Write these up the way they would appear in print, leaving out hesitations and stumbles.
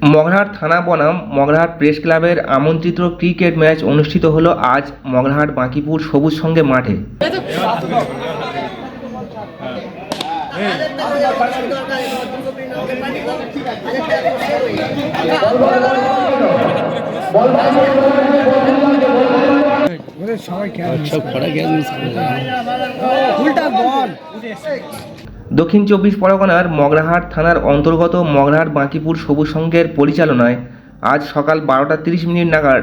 মগরাহাট থানা বনাম মগরাহাট প্রেস ক্লাবের আমন্ত্রিত ক্রিকেট ম্যাচ অনুষ্ঠিত হলো আজ মগরাহাট বাঁকিপুর সবুজ সঙ্গে মাঠে। দক্ষিণ চব্বিশ পরগনার মগরাহাট থানার অন্তর্গত মগরাহাট বাঁকিপুর সবুজ সংঘের পরিচালনায় আজ সকাল 12:30 নাগাদ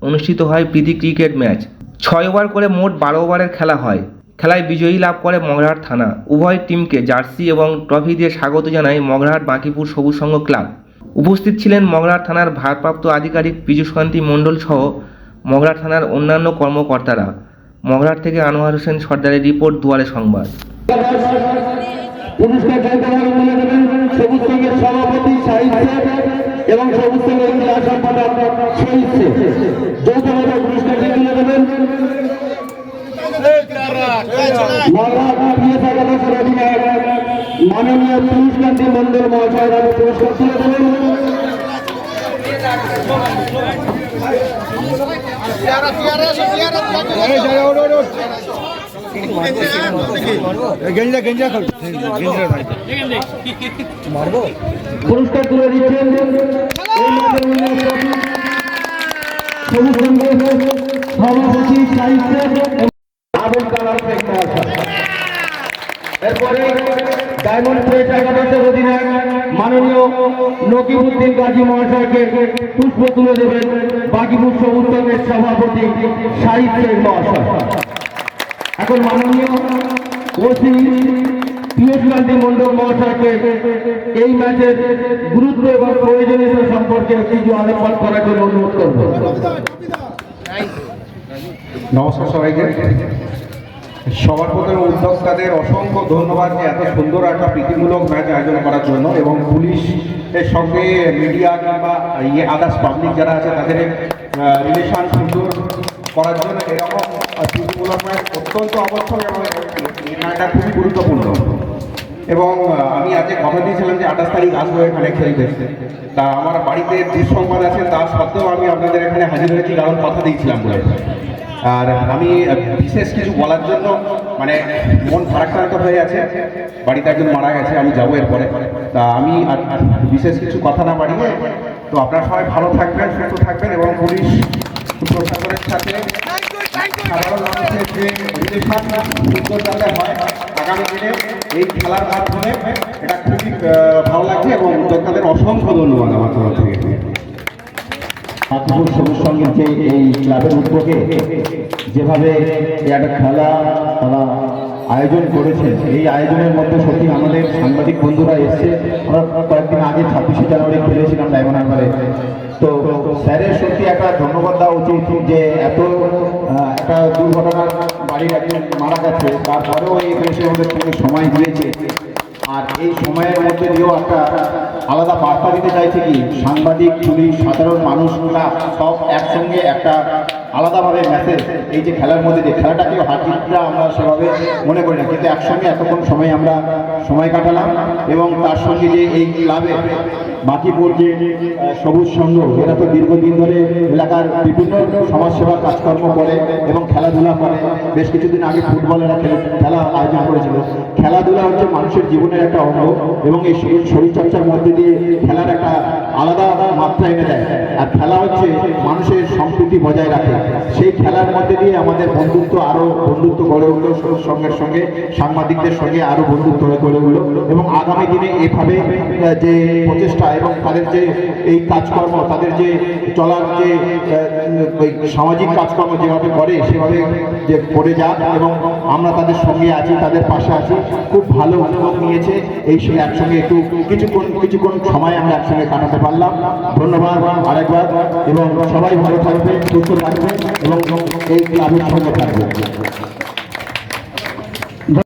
অনুষ্ঠিত হয় প্রীতি ক্রিকেট ম্যাচ। 6 ওভার করে মোট 12 ওভারের খেলা হয়। খেলায় বিজয়ী লাভ করে মগরাহাট থানা। উভয় টিমকে জার্সি এবং ট্রফি দিয়ে স্বাগত জানায় মগরাহাট বাঁকিপুর সবুজ সংঘ ক্লাব। উপস্থিত ছিলেন মগরাহাট থানার ভারপ্রাপ্ত আধিকারিক পীযূষকান্তি মণ্ডল সহ মগরাহাট থানার অন্যান্য কর্মকর্তারা। মগরাহাট থেকে আনোয়ার হোসেন সর্দারের রিপোর্ট, দুয়ারে সংবাদ। পুরস্কার সবুজ সংঘের সভাপতি সাহিত্য এবং সবুজ সংঘের জেলা সম্পাদক শহীদ যৌথভাবে পুরস্কারটি তুলে দেবেন মাননীয় পীযূষকান্তি মণ্ডল মহাশয় পুরস্কার তুলে দেবেন। পুরস্কার তুলে দিচ্ছেন সবুজ সংঘের সভাপতি সাহিত্য আবুল কালাম শেখ মহাশয়। এরপরে ডায়মন্ড প্লেট একাদশের অধিনায়ক মাননীয় নকিবউদ্দিন গাজী মহাশয়কে পুষ্প তুলে দেবেন বাঁকিপুর সবুজ সংঘের সভাপতি শাহিদ শেখ মহাশয়। এখন মাননীয় ওসি পীযূষকান্তি মণ্ডল মহাশয়কে এই ম্যাচের গুরুত্ব এবং প্রয়োজনীয়তা সম্পর্কে কিছু আলোকপাত করার জন্য অনুরোধ করব। নমস্কার সবাইকে। সবার প্রথমে উদ্যোক্তাদের অসংখ্য ধন্যবাদ যে এত সুন্দর একটা প্রীতিমূলক ম্যাচ আয়োজন করার জন্য, এবং পুলিশের সঙ্গে মিডিয়া কিংবা আদার্স পাবলিক যারা আছে তাদের রিলেশন সুন্দর করার জন্য এরকম প্রীতিমূলক ম্যাচ অত্যন্ত আবশ্যক এবং ম্যাচটা খুবই গুরুত্বপূর্ণ। এবং আমি আজকে কথা দিয়েছিলাম যে 28 তারিখ আসবো এখানে খেলতে, তা আমার বাড়িতে দুঃসংবাদ আছে, তা সত্ত্বেও আমি আপনাদের এখানে হাজির হয়েছি, কারণ কথা দিয়েছিলাম বলে। আর আমি বিশেষ কিছু বলার জন্য মানে মন ফারাক্রান্ত হয়ে আছে, বাড়িতে একজন মারা গেছে, আমি যাবো এরপরে। তা আমি আর বিশেষ কিছু কথা না বাড়িয়ে, তো আপনারা সবাই ভালো থাকবেন, সুস্থ থাকবেন, এবং পুলিশ প্রশাসনের সাথে সাধারণ মানুষের যে রিলেশন সুন্দর যাতে হয় আগামী দিনে এই খেলার মাধ্যমে, এটা খুবই ভালো লাগছে। এবং উদ্যোক্তাদের অসংখ্য ধন্যবাদ আমার তরফ থেকে। বাঁকিপুর সবুজ সংঘের যে এই ক্লাবের উদ্যোগে যেভাবে একটা খেলা তারা আয়োজন করেছেন, এই আয়োজনের মধ্যে সত্যি আমাদের সাংবাদিক বন্ধুরা এসছে। আমরা কয়েকদিন আগে 26শে জানুয়ারি খেলেছিলাম ডায়মন্ড হারবারে। তো স্যারের সত্যি একটা ধন্যবাদ দেওয়া উচিত যে এত একটা দুর্ঘটনার বাড়ির একজন মারা গেছে, তারপরেও এই দেশে ওদের সঙ্গে সময় দিয়েছে। আর এই সময়ের মধ্যে দিয়েও একটা আলাদা বার্তা দিতে চাইছে কি, সাংবাদিক, পুলিশ, সাধারণ মানুষরা সব একসঙ্গে একটা আলাদাভাবে মেসেজ, এই যে খেলার মধ্যে যে খেলাটাকেও হারজিতটা আমরা সেভাবে মনে করি না, কিন্তু একসঙ্গে এতক্ষণ সময় আমরা সময় কাটালাম। এবং তার সঙ্গে যে এই ক্লাবে বাঁকিপুর যে সবুজ সংঘ, এরা তো দীর্ঘদিন ধরে এলাকার বিভিন্ন সমাজসেবার কাজকর্ম করে এবং খেলাধুলা করে। বেশ কিছুদিন আগে ফুটবলেরা খেলা আয়োজন করেছিল। খেলাধুলা হচ্ছে মানুষের জীবনের একটা অঙ্গ, এবং এই শরীরচর্চার মধ্যে দিয়ে খেলার একটা আলাদা মাত্রা এনে দেয়। আর খেলা হচ্ছে মানুষের সম্প্রীতি বজায় রাখে। সেই খেলার মধ্যে দিয়ে আমাদের বন্ধুত্ব গড়ে উঠলো, সবুজ সংঘের সঙ্গে সাংবাদিকদের সঙ্গে আরও বন্ধুত্ব গড়ে উঠলো। এবং আগামী দিনে এভাবে যে প্রচেষ্টা এবং তাদের যে এই কাজকর্ম, তাদের যে চলার যে ওই সামাজিক কাজকর্ম যেভাবে করে সেভাবে যে করে যাক, এবং আমরা তাদের সঙ্গে আছি, তাদের পাশে আছি। খুব ভালো উদ্যোগ নিয়েছে, এই সঙ্গে একসঙ্গে একটু কিছুক্ষণ সময় আমরা একসঙ্গে কাটাতে পারলাম। ধন্যবাদ আরেকবার, এবং সবাই ভালো থাকবে, সুস্থ থাকবে এবং এই ক্লাবের সঙ্গে থাকবে।